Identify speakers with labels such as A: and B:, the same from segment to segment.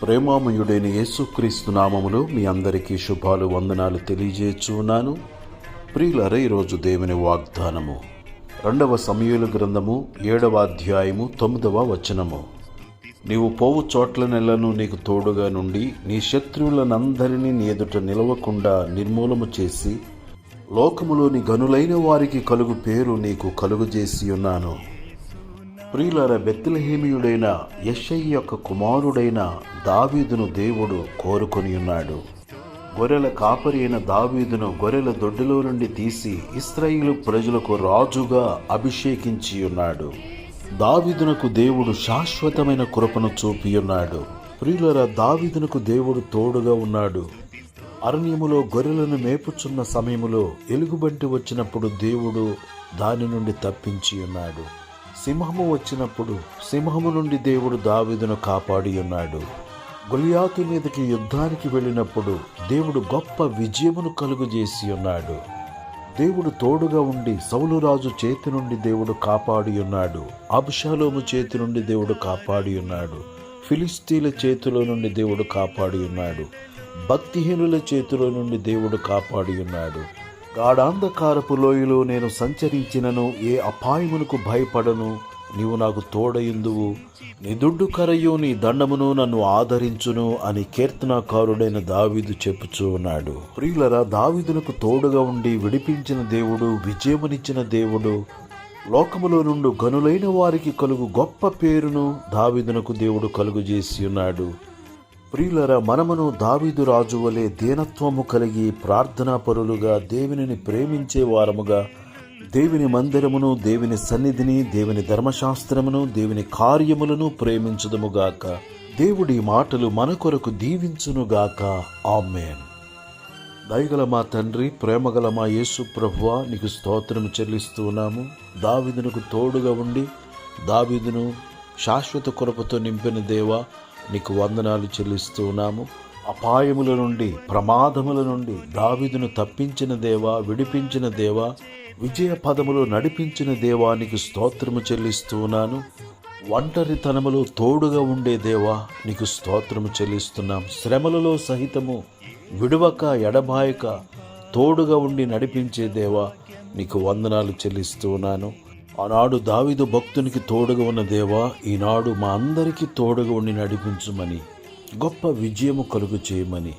A: ప్రేమామయుడైన యేసుక్రీస్తు నామములో మీ అందరికీ శుభాలు వందనాలు తెలియజేస్తున్నాను. ప్రియులారా, ఈరోజు దేవుని వాగ్దానము 2వ సమూయేలు గ్రంథము 7వ అధ్యాయము 9వ వచనము. నీవు పోవు చోట్లనెల్లను నీకు తోడుగా నుండి నీ శత్రువులనందరినీ నీ ఎదుట నిలవకుండా నిర్మూలము చేసి లోకములోని గనులైన వారికి కలుగు పేరు నీకు కలుగజేసి ఉన్నాను. ప్రియులారా, బెత్లెహేమీయుడైన యెషయి యొక్క కుమారుడైన దావీదును దేవుడు కోరుకొని ఉన్నాడు. గొర్రెల కాపరి అయిన దావీదును గొర్రెల దొడ్డిలో నుండి తీసి ఇశ్రాయేలు ప్రజలకు రాజుగా అభిషేకించి ఉన్నాడు. దావీదునకు దేవుడు శాశ్వతమైన కృపను చూపి ఉన్నాడు. ప్రియులారా, దావీదునకు దేవుడు తోడుగా ఉన్నాడు. అరణ్యములో గొర్రెలను మేపుచున్న సమయములో ఎలుగుబంటి వచ్చినప్పుడు దేవుడు దాని నుండి తప్పించి ఉన్నాడు. సింహము వచ్చినప్పుడు సింహము నుండి దేవుడు దావీదును కాపాడి ఉన్నాడు. గొలియాతు మీదకి యుద్ధానికి వెళ్ళినప్పుడు దేవుడు గొప్ప విజయమును కలుగజేసి ఉన్నాడు. దేవుడు తోడుగా ఉండి సౌలు రాజు చేతి నుండి దేవుడు కాపాడి ఉన్నాడు. అబ్షాలోము చేతి నుండి దేవుడు కాపాడి ఉన్నాడు. ఫిలిస్తీన్ల చేతిలో నుండి దేవుడు కాపాడి ఉన్నాడు. భక్తిహీనుల చేతిలో నుండి దేవుడు కాపాడి ఉన్నాడు. గాఢాంధకారపు లోయలో నేను సంచరించినను ఏ అపాయమునకు భయపడను. నీవు నాకు తోడయుందువు, నీ దుడ్డు కరయు నీ దండమును నన్ను ఆదరించును అని కీర్తనాకారుడైన దావీదు చెప్పుచూ ఉన్నాడు. ప్రియులరా, దావీదునకు తోడుగా ఉండి విడిపించిన దేవుడు, విజయమునిచ్చిన దేవుడు, లోకములో నుండి గనులైన వారికి కలుగు గొప్ప పేరును దావీదునకు దేవుడు కలుగజేసి ఉన్నాడు. ప్రియులరా, మనమును దావీదు రాజు వలె దీనత్వము కలిగి ప్రార్థనా పరులుగా దేవునిని ప్రేమించే వారముగా దేవుని మందిరమును, దేవుని సన్నిధిని, దేవుని ధర్మశాస్త్రమును, దేవుని కార్యములను ప్రేమించుదుముగాక. దేవుడి మాటలు మన కొరకు దీవించునుగాక. ఆమేన్. దయగల మా తండ్రి, ప్రేమగల మా యేసు ప్రభువా, నీకు స్తోత్రము చెల్లిస్తూ ఉన్నాము. దావీదునకు తోడుగా ఉండి దావీదును శాశ్వత కృపతో నింపిన దేవా, నీకు వందనాలు చెల్లిస్తూ ఉన్నాము. అపాయముల నుండి, ప్రమాదముల నుండి దావీదును తప్పించిన దేవా, విడిపించిన దేవా, విజయ పదములో నడిపించిన దేవా, నీకు స్తోత్రము చెల్లిస్తూ ఉన్నాను. ఒంటరితనములో తోడుగా ఉండే దేవా, నీకు స్తోత్రము చెల్లిస్తున్నాం. శ్రమలలో సహితము విడువక ఎడబాయక తోడుగా ఉండి నడిపించే దేవా, నీకు వందనాలు చెల్లిస్తూ ఉన్నాను. ఆనాడు దావీదు భక్తునికి తోడుగా ఉన్న దేవా, ఈనాడు మా అందరికీ తోడుగా ఉండి నడిపించుమని, గొప్ప విజయము కలుగు చేయమని,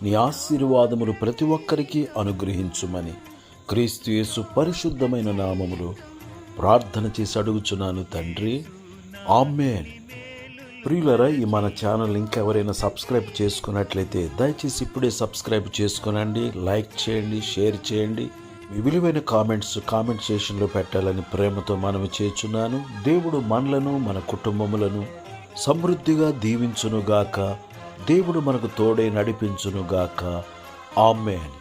A: నీ ఆశీర్వాదములు ప్రతి ఒక్కరికి అనుగ్రహించుమని క్రీస్తు యేసు పరిశుద్ధమైన నామములో ప్రార్థన చేసి అడుగుచున్నాను తండ్రి. ఆమేన్. ప్రియులరా, ఈ మన ఛానల్ ఇంకెవరైనా సబ్స్క్రైబ్ చేసుకున్నట్లయితే దయచేసి ఇప్పుడే సబ్స్క్రైబ్ చేసుకునండి. లైక్ చేయండి, షేర్ చేయండి. మీ విలువైన కామెంట్ సెషన్లో పెట్టాలని ప్రేమతో మనవి చేస్తున్నాను. దేవుడు మనలను, మన కుటుంబములను సమృద్ధిగా దీవించునుగాక. దేవుడు మనకు తోడై నడిపించునుగాక. ఆమేన్.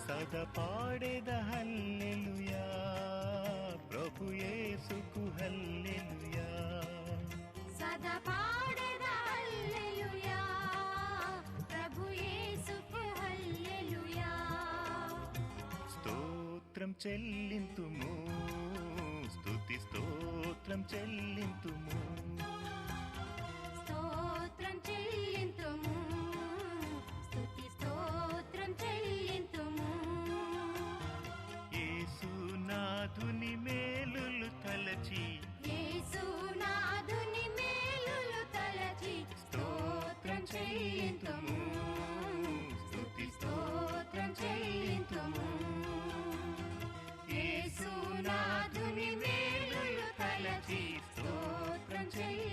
B: సదా పాడేద హల్లెలూయా, ప్రభు యేసుకు హల్లెలూయా.
C: సదా పాడేద హల్లెలూయా, ప్రభు యేసుకు హల్లెలూయా.
B: స్తోత్రం చెల్లింతుము, స్తుతి స్తోత్రం చెల్లింతుము,
C: స్తోత్రం చెల్లింతుము, స్తుతి స్తోత్రం చెల్లింతుము.
B: యేసునాథుని మేలులు తలచి,
C: యేసునాథుని మేలులు తలచి స్తోత్రం చెల్లింతుము, స్తుతి స్తోత్రం చెల్లింతుము. యేసునాథుని మేలులు తలచి స్తోత్రం చెల్లింతుము.